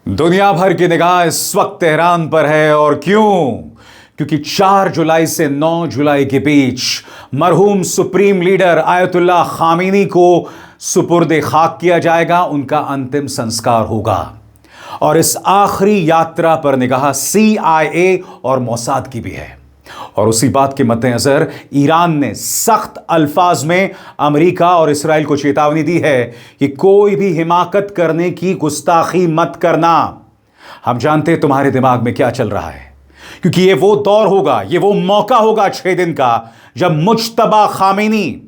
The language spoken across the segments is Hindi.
दुनिया भर की निगाह इस वक्त तेहरान पर है। और क्यों? क्योंकि 4 जुलाई से 9 जुलाई के बीच मरहूम सुप्रीम लीडर आयतुल्लाह खामेनी को सुपुर्द खाक किया जाएगा, उनका अंतिम संस्कार होगा। और इस आखिरी यात्रा पर निगाह CIA और मोसाद की भी है। और उसी बात के मद्देनजर ईरान ने सख्त अल्फाज में अमेरिका और इस्राएल को चेतावनी दी है कि कोई भी हिमाकत करने की गुस्ताखी मत करना। हम जानते हैं तुम्हारे दिमाग में क्या चल रहा है, क्योंकि ये वो दौर होगा, ये वो मौका होगा 6 दिन का, जब मुज्तबा खामेनी,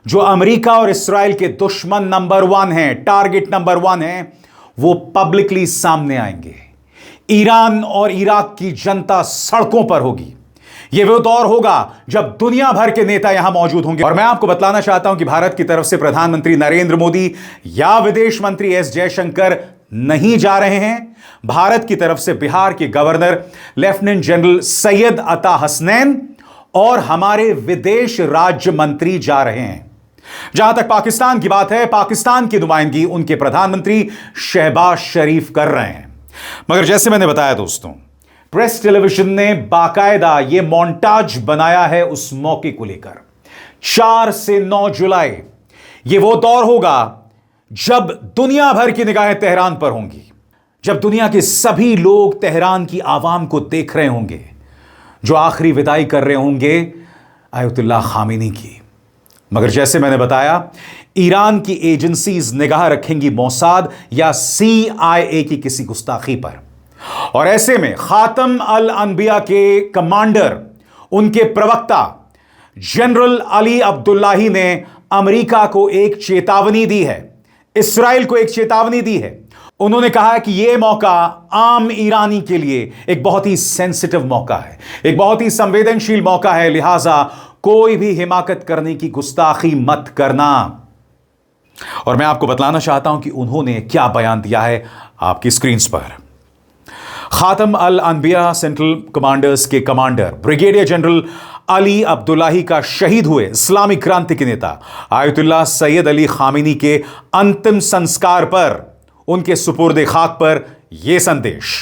जो अमेरिका और इस्राएल के दुश्मन नंबर 1 हैं, टारगेट नंबर 1 हैं, वो पब्लिकली सामने आएंगे। ईरान और इराक की जनता सड़कों पर होगी। यह वो दौर होगा जब दुनिया भर के नेता यहां मौजूद होंगे। और मैं आपको बतलाना चाहता हूं कि भारत की तरफ से प्रधानमंत्री नरेंद्र मोदी या विदेश मंत्री एस जयशंकर नहीं जा रहे हैं। भारत की तरफ से बिहार के गवर्नर लेफ्टिनेंट जनरल सैयद अता हसनैन और हमारे विदेश राज्य मंत्री जा रहे हैं। जहां तक पाकिस्तान की बात है, पाकिस्तान की नुमाइंदगी उनके प्रधानमंत्री शहबाज शरीफ कर रहे हैं। मगर जैसे मैंने बताया दोस्तों, प्रेस टेलीविजन ने बाकायदा यह मोन्टाज बनाया है उस मौके को लेकर। 4 से 9 जुलाई यह वो दौर होगा जब दुनिया भर की निगाहें तेहरान पर होंगी, जब दुनिया के सभी लोग तेहरान की आवाम को देख रहे होंगे, जो आखिरी विदाई कर रहे होंगे आयतुल्लाह खामेनी की। मगर जैसे मैंने बताया, ईरान की एजेंसीज निगाह रखेंगी मोसाद या CIA की किसी गुस्ताखी पर। और ऐसे में खातम अल अनबिया के कमांडर, उनके प्रवक्ता जनरल अली अब्दुल्लाही ने अमेरिका को एक चेतावनी दी है, इस्राएल को एक चेतावनी दी है। उन्होंने कहा कि यह मौका आम ईरानी के लिए एक बहुत ही सेंसिटिव मौका है, एक बहुत ही संवेदनशील मौका है, लिहाजा कोई भी हिमाकत करने की गुस्ताखी मत करना। और मैं आपको बतलाना चाहता हूं कि उन्होंने क्या बयान दिया है आपकी स्क्रीन पर। Khatam al Anbiya central commanders के commander brigadier general Ali Abdollahi का शहीद हुए इस्लामिक क्रांति के नेता आयतुल्लाह सैयद अली खामेनी के अंतिम संस्कार पर, उनके सुपुर्द खाक पर यह संदेश।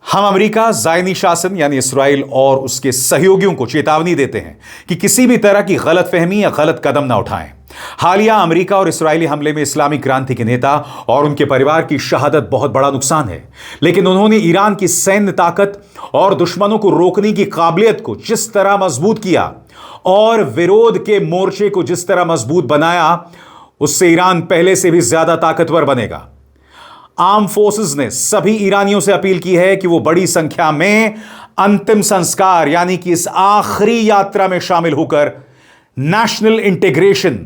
हम अमेरिका, ज़ायनी शासन यानी इस्राएल और उसके सहयोगियों को चेतावनी देते हैं कि किसी भी तरह की गलतफहमी या गलत कदम ना उठाएं। हालिया अमेरिका और इस्राएली हमले में इस्लामिक क्रांति के नेता और उनके परिवार की शहादत बहुत बड़ा नुकसान है, लेकिन उन्होंने ईरान की सैन्य ताकत और दुश्मनों को रोकने की काबिलियत को जिस तरह मजबूत किया और विरोध के मोर्चे को जिस तरह मजबूत बनाया, उससे ईरान पहले से भी ज्यादा ताकतवर बनेगा। आर्म फोर्सेस ने सभी ईरानियों से अपील की है कि वो बड़ी संख्या में अंतिम संस्कार यानी कि इस आखिरी यात्रा में शामिल होकर नेशनल इंटीग्रेशन,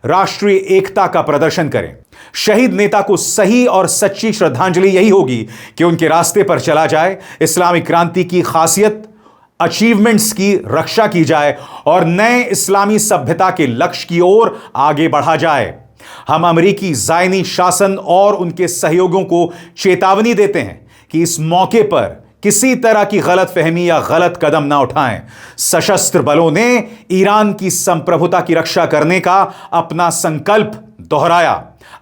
राष्ट्रीय एकता का प्रदर्शन करें। शहीद नेता को सही और सच्ची श्रद्धांजलि यही होगी कि उनके रास्ते पर चला जाए, इस्लामिक क्रांति की खासियत, अचीवमेंट्स की रक्षा की जाए और नए इस्लामी सभ्यता के लक्ष्य की ओर आगे बढ़ा जाए। हम अमेरिकी ज़ायनी शासन और उनके सहयोगियों को चेतावनी देते हैं कि इस मौके पर किसी तरह की गलतफहमी या गलत कदम ना उठाएं। सशस्त्र बलों ने ईरान की संप्रभुता की रक्षा करने का अपना संकल्प दोहराया,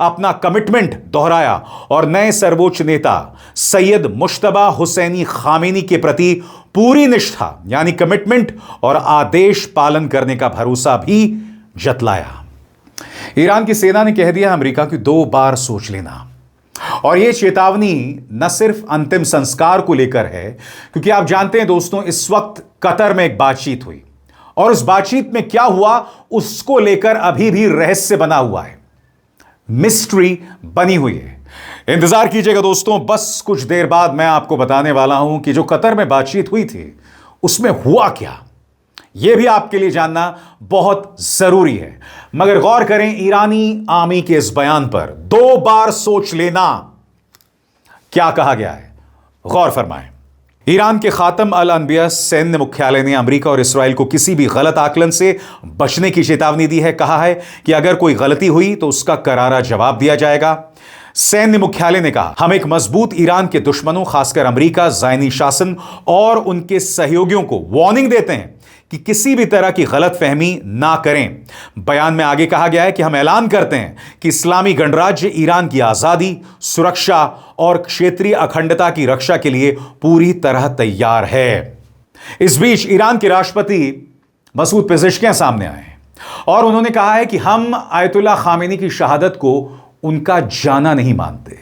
अपना कमिटमेंट दोहराया और नए सर्वोच्च नेता सैयद मुश्तबा हुसैनी खामेनी के प्रति पूरी निष्ठा यानी कमिटमेंट और आदेश पालन करने का भरोसा भी जतलाया। ईरान की सेना ने कह दिया अमेरिका की 2 बार सोच लेना। और यह चेतावनी न सिर्फ अंतिम संस्कार को लेकर है, क्योंकि आप जानते हैं दोस्तों, इस वक्त कतर में एक बातचीत हुई और उस बातचीत में क्या हुआ उसको लेकर अभी भी रहस्य बना हुआ है, मिस्ट्री बनी हुई है। इंतजार कीजिएगा दोस्तों, बस कुछ देर बाद मैं आपको बताने वाला हूं कि जो कतर में बातचीत हुई थी उसमें हुआ क्या। यह भी आपके लिए जानना बहुत जरूरी है। मगर गौर करें ईरानी आर्मी के इस बयान पर, 2 बार सोच लेना, क्या कहा गया है, गौर फरमाएं। ईरान के खातम अल अनबिया सैन्य मुख्यालय ने अमेरिका और इस्राएल को किसी भी गलत आकलन से बचने की चेतावनी दी है। कहा है कि अगर कोई गलती हुई तो उसका करारा जवाब दिया जाएगा। सैन्य मुख्यालय ने कहा, हम एक मजबूत ईरान के दुश्मनों, खासकर अमेरिका, ज़ायनी शासन और उनके सहयोगियों को वार्निंग देते हैं कि किसी भी तरह की गलतफहमी ना करें। बयान में आगे कहा गया है कि हम ऐलान करते हैं कि इस्लामी गणराज्य ईरान की आजादी, सुरक्षा और क्षेत्रीय अखंडता की रक्षा के लिए पूरी तरह तैयार है। इस बीच ईरान के राष्ट्रपति मसूद पेज़ेश्कियान सामने आए हैं और उन्होंने कहा है कि हम आयतुल्लाह खामेनी की शहादत को उनका जाना नहीं मानते,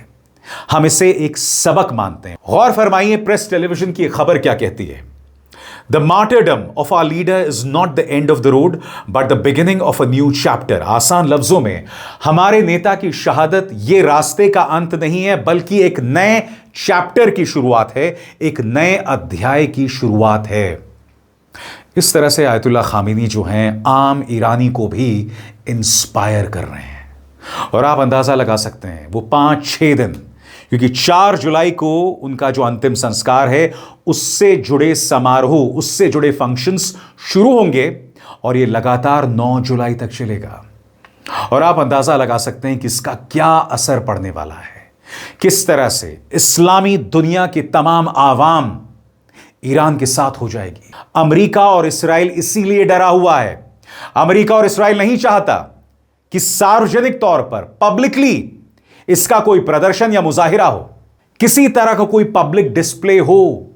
हम इसे एक सबक मानते हैं। गौर फरमाइए प्रेस टेलीविजन की खबर क्या कहती है। The martyrdom of our leader is not the end of the road but the beginning of a new chapter. आसान लफ्जों में, हमारे नेता की शहादत यह रास्ते का अंत नहीं है बल्कि एक नए चैप्टर की शुरुआत है, एक नए अध्याय की शुरुआत है। इस तरह से आयतुल्लाह खामेनी जो हैं आम ईरानी को भी इंस्पायर कर रहे हैं और आप अंदाजा लगा सकते हैं वो 5-6 दिन, क्योंकि 4 जुलाई को उनका जो अंतिम संस्कार है उससे जुड़े समारोह, उससे जुड़े फंक्शंस शुरू होंगे और ये लगातार 9 जुलाई तक चलेगा। और आप अंदाजा लगा सकते हैं कि इसका क्या असर पड़ने वाला है, किस तरह से इस्लामी दुनिया की तमाम आवाम ईरान के साथ हो जाएगी। अमेरिका और इस्राएल इसीलिए डरा हुआ है। अमेरिका और इस्राएल नहीं चाहता कि सार्वजनिक तौर पर पब्लिकली इसका कोई प्रदर्शन या मुजाहिरा हो, किसी तरह का कोई पब्लिक डिस्प्ले हो,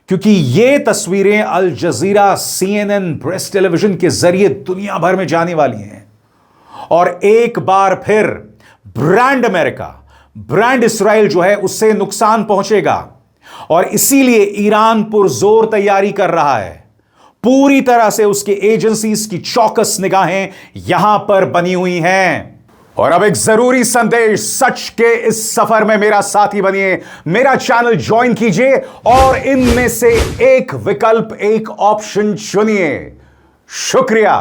क्योंकि ये तस्वीरें अल जजीरा, CNN, प्रेस टेलीविजन के जरिए दुनिया भर में जाने वाली हैं और एक बार फिर ब्रांड अमेरिका, ब्रांड इस्राएल जो है उससे नुकसान पहुंचेगा। और इसीलिए ईरान पुरजोर तैयारी कर रहा है, पूरी तरह से उसके एजेंसीज की चौकस निगाहें यहां पर बनी हुई हैं। और अब एक जरूरी संदेश, सच के इस सफर में मेरा साथी बनिए, मेरा चैनल ज्वाइन कीजिए और इनमें से एक विकल्प, एक ऑप्शन चुनिए। शुक्रिया।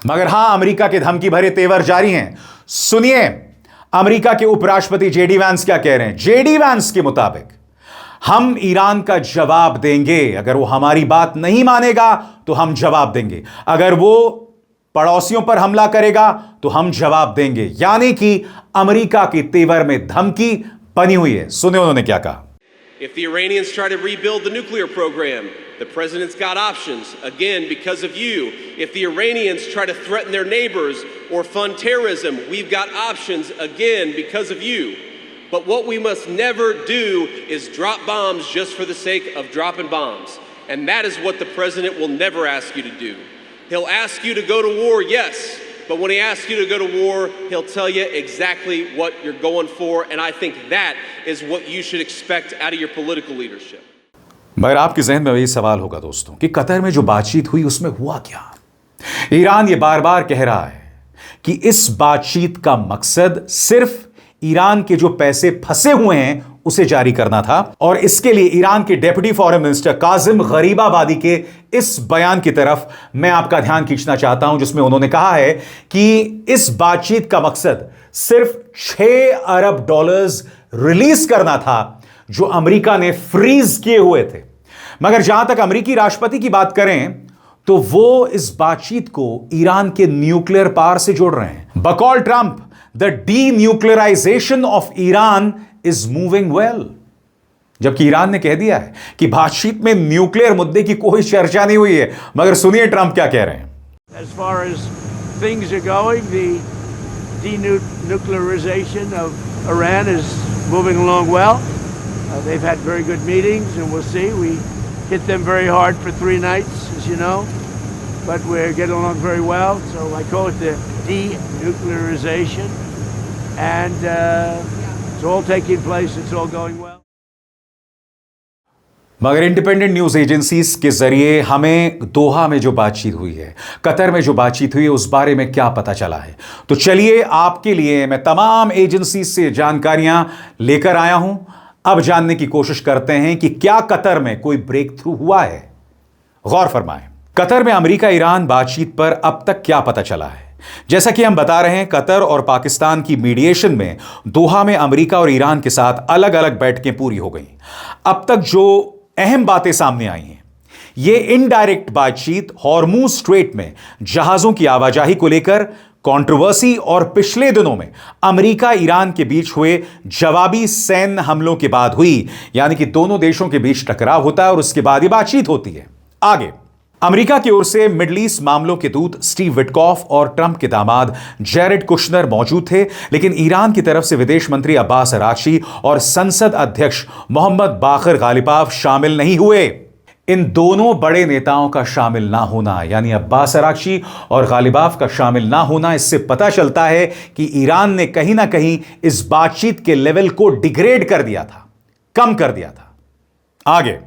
मगर हां, अमेरिका के धमकी भरे तेवर जारी हैं। सुनिए अमेरिका के उपराष्ट्रपति जेडी वैंस क्या कह रहे हैं। जेडी वैंस के मुताबिक हम ईरान का जवाब देंगे, अगर वो हमारी बात नहीं मानेगा तो हम जवाब देंगे, अगर वो पड़ोसियों पर हमला करेगा तो हम जवाब देंगे। यानी कि अमेरिका के तेवर में धमकी बनी हुई है। सुने उन्होंने क्या कहा। If the Iranians try to rebuild the nuclear program, the president's got options, again, because of you. If the Iranians try to threaten their neighbors or fund terrorism, we've got options, again, because of you. But what we must never do is drop bombs just for the sake of dropping bombs. And that is what the president will never ask you to do. He'll ask you to go to war, yes, but when he asks you to go to war, he'll tell you exactly what you're going for, and I think that is what you should expect out of your political leadership. मगर आपके जहन में वही सवाल होगा दोस्तों कि कतर में जो बातचीत हुई उसमें हुआ क्या। ईरान ये बार बार कह रहा है कि इस बातचीत का मकसद सिर्फ ईरान के जो पैसे फंसे हुए हैं उसे जारी करना था और इसके लिए ईरान के deputy foreign minister Kazim Gharibabadi के इस बयान की तरफ मैं आपका ध्यान खींचना चाहता हूं, जिसमें उन्होंने कहा है कि इस बातचीत का मकसद सिर्फ $6 अरब रिलीज करना था जो अमेरिका ने फ्रीज किए हुए थे। मगर जहां तक अमेरिकी राष्ट्रपति की बात करें तो वो इस बातचीत को ईरान के न्यूक्लियर पावर से जोड़ रहे हैं। बकौल Trump, the denuclearisation of Iran is moving well, जबकि ईरान ने कह दिया है कि बातचीत में न्यूक्लियर मुद्दे की कोई चर्चा नहीं हुई है। मगर सुनिए ट्रंप क्या कह रहे हैं। As far as things are going, the denuclearization of Iran is moving along well. They've had very good meetings, and we'll see. We hit them very hard for 3 nights, as you know, but we're getting along very well. So I call it the denuclearization, and it's all taking place. It's all going well. मगर इंडिपेंडेंट न्यूज एजेंसीज के जरिए हमें दोहा में जो बातचीत हुई है, कतर में जो बातचीत हुई है, उस बारे में क्या पता चला है। तो चलिए आपके लिए मैं तमाम एजेंसीज से जानकारियां लेकर आया हूं। अब जानने की कोशिश करते हैं कि क्या कतर में कोई ब्रेक थ्रू हुआ है। गौर फरमाएं, कतर में अमेरिका ईरान बातचीत पर अब तक क्या पता चला है। जैसा कि हम बता रहे हैं, कतर और पाकिस्तान की मीडिएशन में दोहा में अमेरिका और ईरान के साथ अलग अलग बैठकें पूरी हो गई। अब तक जो अहम बातें सामने आई हैं, ये इनडायरेक्ट बातचीत हॉर्मुज स्ट्रेट में जहाजों की आवाजाही को लेकर, कंट्रोवर्सी और पिछले दिनों में अमेरिका ईरान के बीच हुए जवाबी सैन्य हमलों के बाद हुई, यानी कि दोनों देशों के बीच टकराव होता है और उसके बाद ही बातचीत होती है। आगे अमेरिका की ओर से मिडिल ईस्ट मामलों के दूत स्टीव विटकॉफ और ट्रंप के दामाद जेरेड कुशनर मौजूद थे, लेकिन ईरान की तरफ से विदेश मंत्री अब्बास अरागची और संसद अध्यक्ष मोहम्मद बाकर गालिबाफ शामिल नहीं हुए। इन दोनों बड़े नेताओं का शामिल ना होना, यानी अब्बास अरागची और गालिबाफ का शामिल ना होना, इससे पता चलता है कि ईरान ने कहीं ना कहीं इस बातचीत के लेवल को डिग्रेड कर दिया था, कम कर दिया था। आगे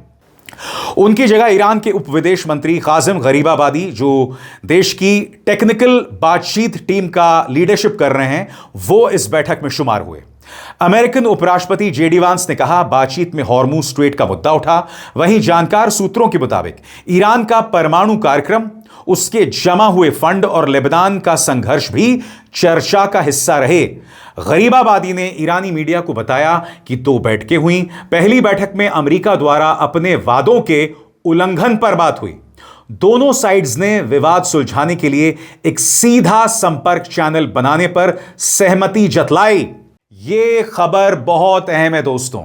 उनकी जगह ईरान के उप विदेश मंत्री कासिम गरीबाबादी, जो देश की टेक्निकल बातचीत टीम का लीडरशिप कर रहे हैं, वो इस बैठक में शुमार हुए। अमेरिकन उपराष्ट्रपति जेडी वांस ने कहा, बातचीत में हॉर्मुज स्ट्रेट का मुद्दा उठा। वहीं जानकार सूत्रों के मुताबिक ईरान का परमाणु कार्यक्रम, उसके जमा हुए फंड और लेबनान का संघर्ष भी चर्चा का हिस्सा रहे। गरीबाबादी ने ईरानी मीडिया को बताया कि 2 बैठकें हुई। पहली बैठक में अमेरिका द्वारा अपने वादों के उल्लंघन पर बात हुई। दोनों साइड्स ने विवाद सुलझाने के लिए एक सीधा संपर्क चैनल बनाने पर सहमति जतलाई। यह खबर बहुत अहम है दोस्तों।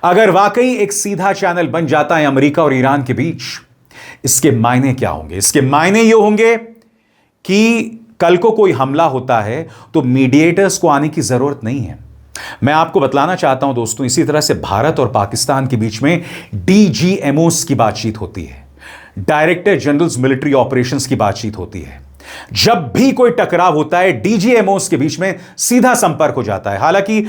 अगर वाकई एक सीधा चैनल बन जाता है अमेरिका और ईरान के बीच, इसके मायने क्या होंगे? इसके मायने ये होंगे कि कल को कोई हमला होता है तो मीडिएटर्स को आने की जरूरत नहीं है। मैं आपको बतलाना चाहता हूं दोस्तों, इसी तरह से भारत और पाकिस्तान के बीच में डीजीएमओस की बातचीत होती है, डायरेक्टर जनरल्स मिलिट्री ऑपरेशंस की बातचीत होती है। जब भी कोई टकराव होता है, डीजीएमओस के बीच में सीधा संपर्क हो जाता है। हालांकि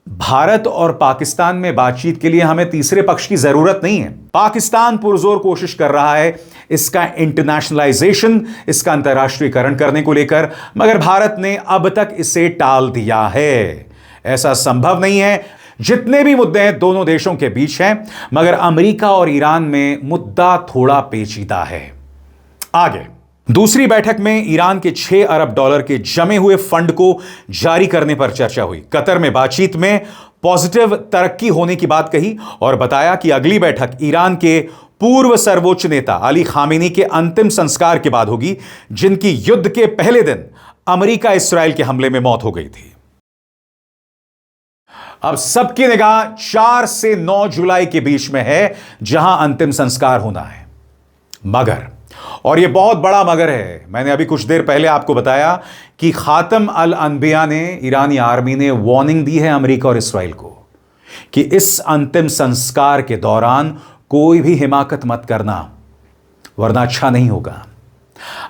भारत और पाकिस्तान में बातचीत के लिए हमें तीसरे पक्ष की जरूरत नहीं है। पाकिस्तान पुरजोर कोशिश कर रहा है इसका इंटरनेशनलाइजेशन, इसका अंतर्राष्ट्रीयकरण करने को लेकर, मगर भारत ने अब तक इसे टाल दिया है। ऐसा संभव नहीं है। जितने भी मुद्दे हैं दोनों देशों के बीच हैं, मगर अमेरिका और ईरान में मुद्दा थोड़ा पेचीदा है। आगे दूसरी बैठक में ईरान के 6 अरब डॉलर के जमे हुए फंड को जारी करने पर चर्चा हुई। कतर में बातचीत में पॉजिटिव तरक्की होने की बात कही और बताया कि अगली बैठक ईरान के पूर्व सर्वोच्च नेता अली खामेनी के अंतिम संस्कार के बाद होगी, जिनकी युद्ध के पहले दिन अमेरिका इस्राएल के हमले में मौत हो गई थी। अब सबकी निगाह 4 से 9 जुलाई के बीच में है, जहां अंतिम संस्कार होना है। मगर, और यह बहुत बड़ा मगर है, मैंने अभी कुछ देर पहले आपको बताया कि खातम अल अनबिया ने, ईरानी आर्मी ने वार्निंग दी है अमेरिका और इस्राएल को कि इस अंतिम संस्कार के दौरान कोई भी हिमाकत मत करना, वरना अच्छा नहीं होगा।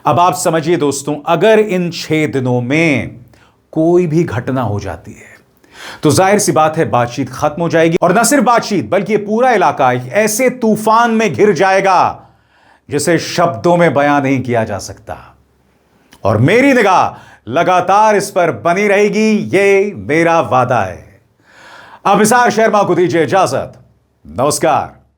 अब आप समझिए दोस्तों, अगर इन 6 दिनों में कोई भी घटना हो जाती है तो जाहिर सी बात है बातचीत खत्म हो जाएगी, और न सिर्फ बातचीत बल्कि पूरा इलाका एक ऐसे तूफान में घिर जाएगा जिसे शब्दों में बयां नहीं किया जा सकता। और मेरी निगाह लगातार इस पर बनी रहेगी, ये मेरा वादा है। अब निसार शर्मा को दीजिए इजाजत। नमस्कार।